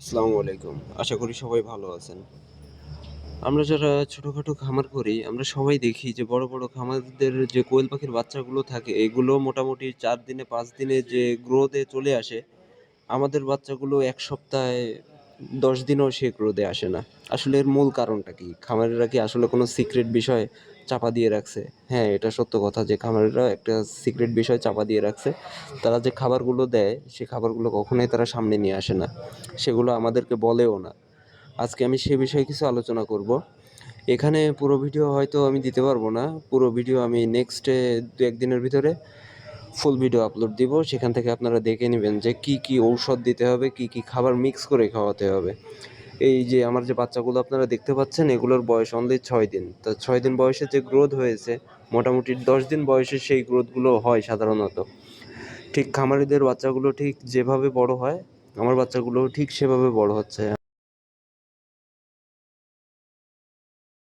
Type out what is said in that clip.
আসসালামু আলাইকুম। আশা করি সবাই ভালো আছেন। আমরা যারা ছোটখাটো খামার করি, আমরা সবাই দেখি যে বড়, বড় খামারদের যে কোয়েল পাখির বাচ্চাগুলো থাকে, এগুলো মোটামুটি ৪ দিনে ৫ দিনে যে গ্রোথ এ চলে আসে, আমাদের বাচ্চাগুলো ১ সপ্তাহে ১০ দিনেও সে গ্রোথ এ আসে না। আসলে এর মূল কারণটা কি? খামারিরা কি আসলে কোনো সিক্রেট বিষয় চাপা দিয়ে রাখছে? হ্যাঁ, এটা সত্য কথা যে খামারিরা একটা সিক্রেট বিষয় চাপা দিয়ে রাখছে। তারা যে খাবারগুলো দেয়, সে খাবারগুলো কখনোই তারা সামনে নিয়ে আসে না। সেগুলো আমাদেরকে বলেও না। আজকে আমি সে বিষয়ে কিছু আলোচনা করব। এখানে পুরো ভিডিও হয়তো আমি দিতে পারবো না। পুরো ভিডিও আমি নেক্সট ২-১ দিনের ভিতরে ফুল ভিডিও আপলোড দিব। সেখান থেকে আপনারা দেখে নিবেন যে কি, কি ঔষধ দিতে হবে, কি, কি খাবার মিক্স করে খাওয়াতে হবে। এই যে আমার যে বাচ্চাগুলো আপনারা দেখতে পাচ্ছেন, এগুলোর বয়স অনলি ৬ দিন। তো ৬ দিন বয়সে যে গ্রোথ হয়েছে, মোটামুটি ১০ দিন বয়সে সেই গ্রোথগুলো হয় সাধারণত। ঠিক খামারিদের বাচ্চাগুলো ঠিক যেভাবে বড় হয়, আমার বাচ্চাগুলোও ঠিক সেভাবে বড় হচ্ছে।